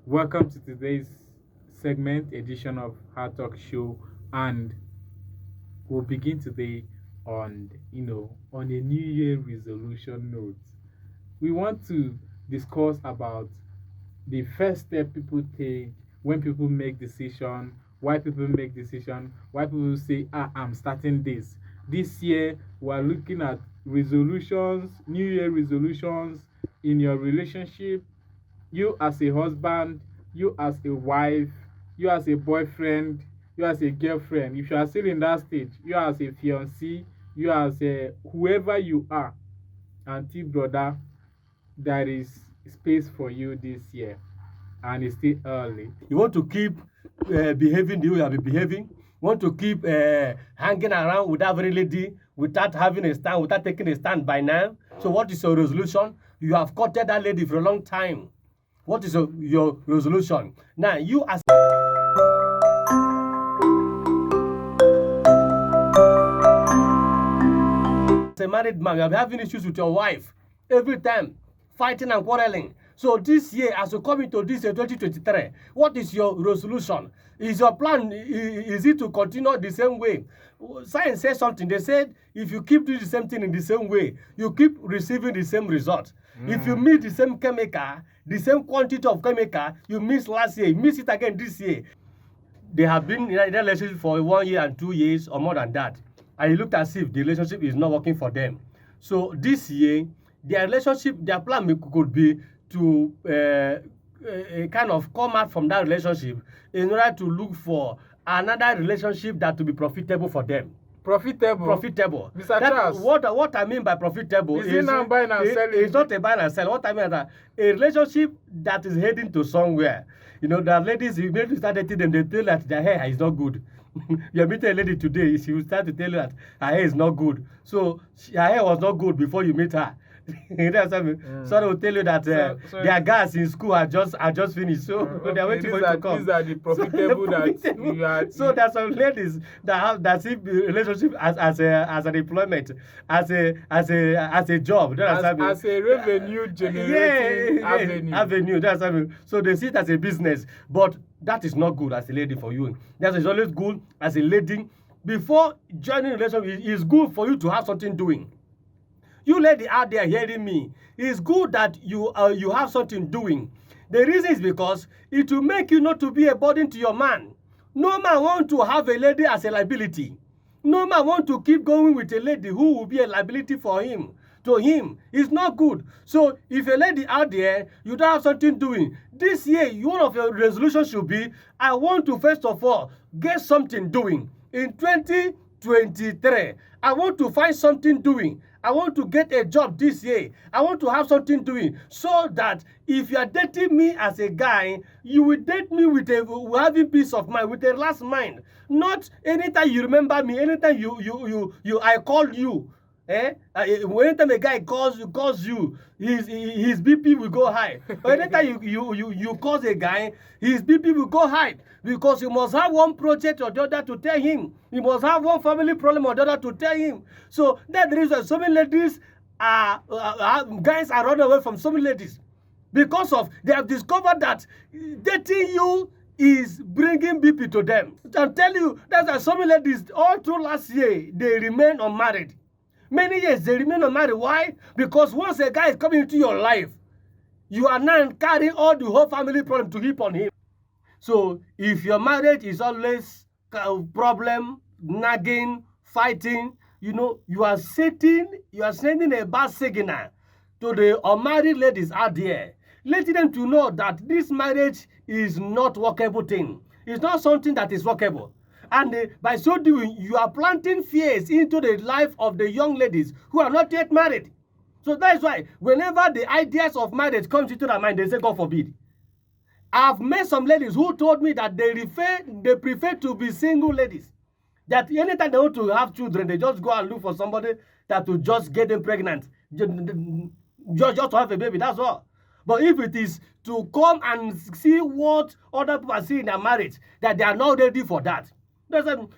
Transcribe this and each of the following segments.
Welcome to today's segment edition of Our Talk Show, and we'll begin today on on a New Year resolution note. We want to discuss about the first step people take when people make decision, why people make decision, why people say, I'm starting this year. We're looking at resolutions, New Year resolutions in your relationship, you as a husband, you as a wife, you as a boyfriend, you as a girlfriend. If you are still in that stage, you as a fiancé, you as a whoever you are, auntie, brother, there is space for you this year, and it's still early. You want to keep behaving the way you have been behaving. You want to keep hanging around with every lady without having a stand, without taking a stand by now. So what is your resolution? You have courted that lady for a long time. What is your resolution? Now, you as a married man, you are having issues with your wife every time, fighting and quarreling. So this year, as you come into this year 2023, what is your resolution? Is your plan, is it to continue the same way? Science says something. They said if you keep doing the same thing in the same way, you keep receiving the same result. If you mix the same chemical, the same quantity of chemical you mixed last year, you mix it again this year. They have been in a relationship for 1 year and 2 years or more than that, and it looked as if the relationship is not working for them. So this year, their relationship, their plan could be to kind of come out from that relationship in order to look for another relationship that will be profitable for them. Profitable. Mr. Charles, what I mean by profitable is not buying and selling. It's not a buying and selling. What I mean is that a relationship that is heading to somewhere. You know, the ladies, you maybe start dating them, they tell that their hair is not good. You're meeting a lady today, she will start to tell you that her hair is not good. So her hair was not good before you meet her. That's what I mean. So they will tell you that their guys in school are just finished. So they are waiting for you to come. These are the profitable that you are. So there's some ladies that have that see relationship as an employment, as a job. As a revenue generating avenue. That's what I mean. So they see it as a business, but that is not good as a lady for you. That is always good as a lady. Before joining a relationship, it is good for you to have something doing. You lady out there hearing me, it's good that you have something doing. The reason is because it will make you not to be a burden to your man. No man want to have a lady as a liability. No man want to keep going with a lady who will be a liability for him. To him, it's not good. So if a lady out there, you don't have something doing, this year, one of your resolutions should be, I want to first of all get something doing. In 2023, I want to find something doing. I want to get a job this year. I want to have something doing so that if you are dating me as a guy, you will date me with having peace of mind, with a relaxed mind. Not anytime you remember me, anytime I call you. Anytime a guy calls you, his BP will go high. Anytime you call a guy, his BP will go high, because you must have one project or the other to tell him. You must have one family problem or the other to tell him. So that's the reason so many ladies guys are running away from so many ladies, because of they have discovered that dating you is bringing BP to them. I'm telling you, that's why so many ladies all through last year they remain unmarried. Many years they remain unmarried. Why? Because once a guy is coming into your life, you are now carrying all the whole family problem to heap on him. So if your marriage is always problem, nagging, fighting, you are sending a bad signal to the unmarried ladies out there, letting them to know that this marriage is not workable thing. It's not something that is workable. And by so doing, you are planting fears into the life of the young ladies who are not yet married. So that's why whenever the ideas of marriage comes into their mind, they say, God forbid. I've met some ladies who told me that they prefer to be single ladies. That anytime they want to have children, they just go and look for somebody that will just get them pregnant. Just to have a baby, that's all. But if it is to come and see what other people are seeing in their marriage, that they are not ready for that.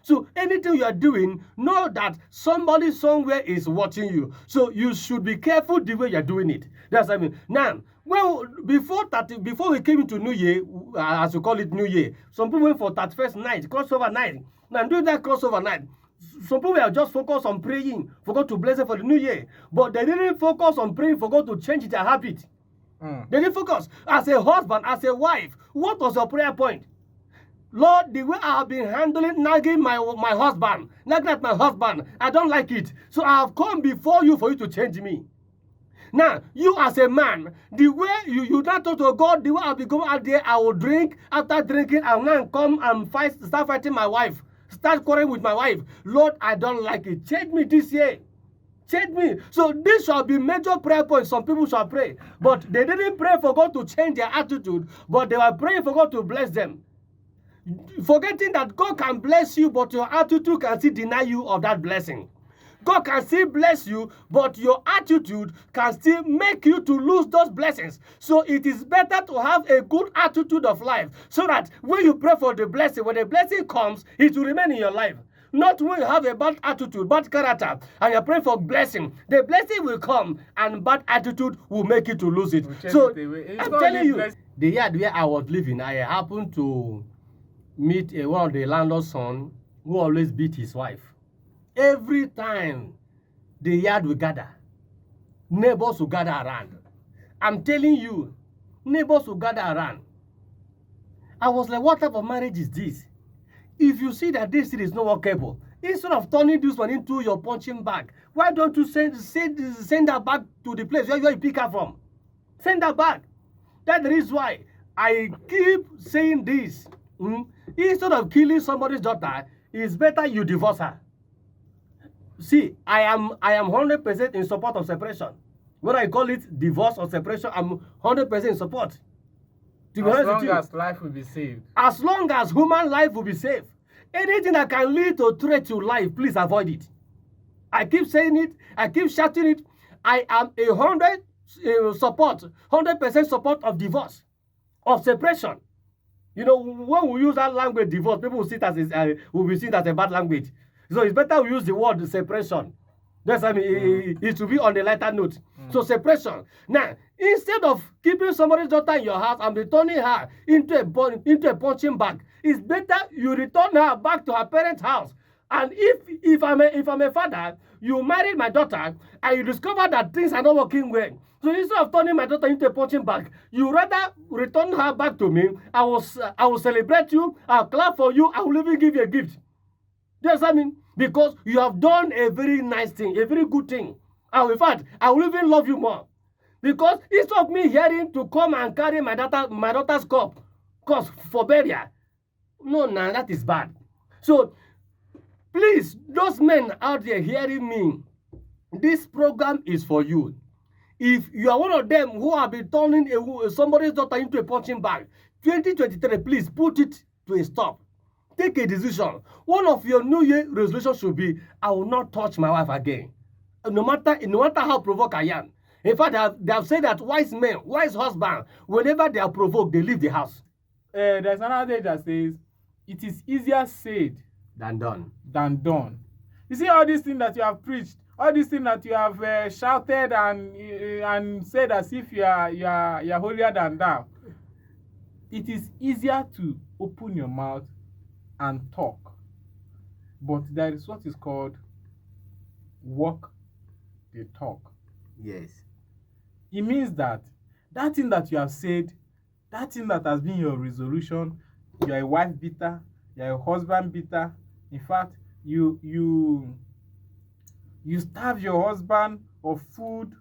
So anything you are doing, know that somebody somewhere is watching you. So you should be careful the way you are doing it. That's what I mean. Now, well, before we came into New Year, as we call it New Year, some people went for 31st night, crossover night. Now, during that crossover night, some people are just focused on praying for God to bless them for the New Year, but they didn't focus on praying for God to change their habit. They didn't focus. As a husband, as a wife, what was your prayer point? Lord, the way I have been handling nagging my husband, nagging at my husband, I don't like it. So I have come before you for you to change me. Now, you as a man, the way you not talk to God, the way I'll be going out there, I will drink. After drinking, I'll now come and start fighting my wife. Start quarreling with my wife. Lord, I don't like it. Change me this year. Change me. So this shall be major prayer points. Some people shall pray. But they didn't pray for God to change their attitude, but they were praying for God to bless them. Forgetting that God can bless you, but your attitude can still deny you of that blessing. God can still bless you, but your attitude can still make you to lose those blessings. So it is better to have a good attitude of life, so that when you pray for the blessing, when the blessing comes, it will remain in your life. Not when you have a bad attitude, bad character, and you're praying for blessing. The blessing will come, and bad attitude will make you to lose it. So I'm telling you, the yard where I was living, I happened to meet one of the landlord's son who always beat his wife. Every time the yard will gather, neighbors will gather around. I'm telling you, neighbors will gather around. I was like, what type of marriage is this? If you see that this thing is not workable, instead of turning this one into your punching bag, why don't you send that back to the place where you pick her from? Send her back. That is why I keep saying this. Instead of killing somebody's daughter, it's better you divorce her. See, I am 100% in support of separation. Whether I call it divorce or separation, I'm 100% in support. As long as life will be saved. As long as human life will be saved. Anything that can lead to threat to life, please avoid it. I keep saying it. I keep shouting it. I am 100% support of divorce, of separation. You know, when we use that language, divorce, people will see it as will be seen as a bad language. So it's better we use the word separation. That's I mean, it should be on the lighter note. So separation. Now, instead of keeping somebody's daughter in your house and returning her into a punching bag, it's better you return her back to her parents' house. And if I'm a father, you married my daughter and you discover that things are not working well. So instead of turning my daughter into a punching bag, you rather return her back to me. I will celebrate you. I'll clap for you. I will even give you a gift. Yes, I mean, because you have done a very nice thing, a very good thing. And in fact, I will even love you more. Because instead of me hearing to come and carry my daughter's cup for burial, no, that is bad. So, please, those men out there hearing me, this program is for you. If you are one of them who have been turning somebody's daughter into a punching bag, 2023, please put it to a stop. Take a decision. One of your New Year resolutions should be, I will not touch my wife again. No matter how provoked I am. In fact, they have said that wise men, wise husbands, whenever they are provoked, they leave the house. There's another day that says, it is easier said than done. You see all these things that you have preached, all these things that you have shouted and said as if you are holier than thou. It is easier to open your mouth and talk, but there is what is called walk the talk. Yes. It means that thing that you have said, that thing that has been your resolution, you are a wife beater, you are a husband beater. In fact, you starve your husband of food,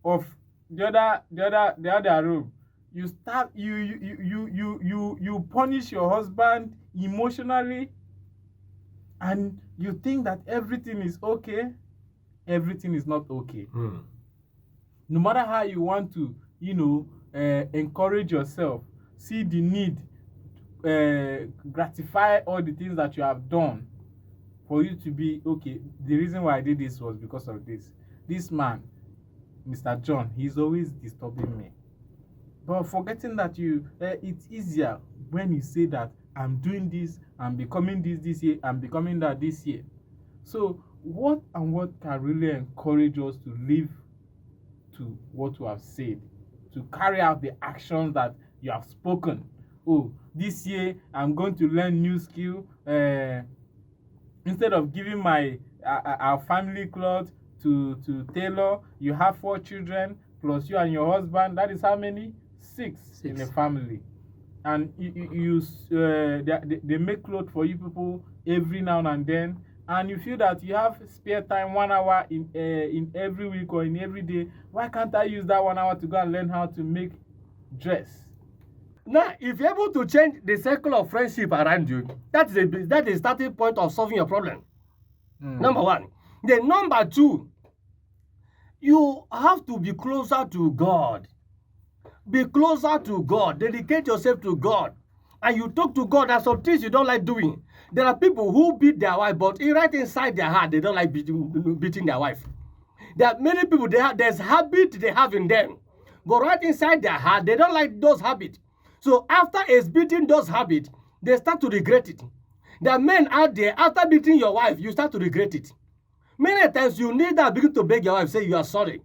of the other room. You punish your husband emotionally, and you think that everything is okay. Everything is not okay. No matter how you want to, encourage yourself, see the need, gratify all the things that you have done for you to be okay. The reason why I did this was because of this. This man, Mr. John, he's always disturbing me. But forgetting that it's easier when you say that I'm doing this, I'm becoming this year, I'm becoming that this year. So what can really encourage us to to what you have said, to carry out the actions that you have spoken. Oh, this year I'm going to learn new skill. Instead of giving my our family clothes to tailor, you have 4 children plus you and your husband. That is how many? 6 in a family. And they make clothes for you people every now and then, and you feel that you have spare time 1 hour in every week or in every day. Why can't I use that 1 hour to go and learn how to make dress? Now, if you're able to change the circle of friendship around you, that is the starting point of solving your problem. Number one. Then number two, you have to be closer to God. Be closer to God. Dedicate yourself to God. And you talk to God. There's some things you don't like doing. There are people who beat their wife, but right inside their heart, they don't like beating their wife. There are many people, there's habit they have in them. But right inside their heart, they don't like those habits. So after exhibiting those habits, they start to regret it. There are men out there, after beating your wife, you start to regret it. Many times you need that begin to beg your wife, say you are sorry.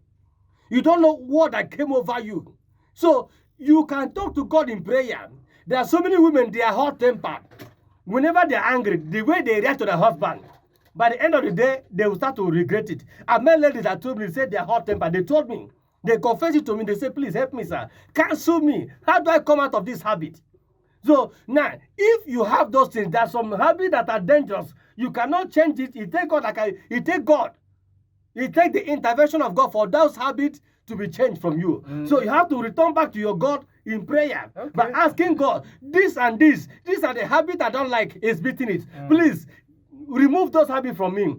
You don't know what that came over you. So you can talk to God in prayer. There are so many women, they are hot-tempered. Whenever they are angry, the way they react to their husband, by the end of the day, they will start to regret it. I met ladies that told me, they said they are hot-tempered. They told me, they confessed it to me. They said, please help me, sir. Cancel me. How do I come out of this habit? So now, if you have those things, there are some habits that are dangerous. You cannot change it. It takes God. It takes God. It takes the intervention of God for those habits to be changed from you. So you have to return back to your God in prayer by asking God, this and this, these are the habits I don't like, is beating it. Please remove those habits from me.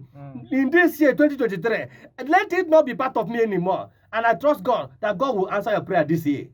In this year, 2023, let it not be part of me anymore. And I trust God that God will answer your prayer this year.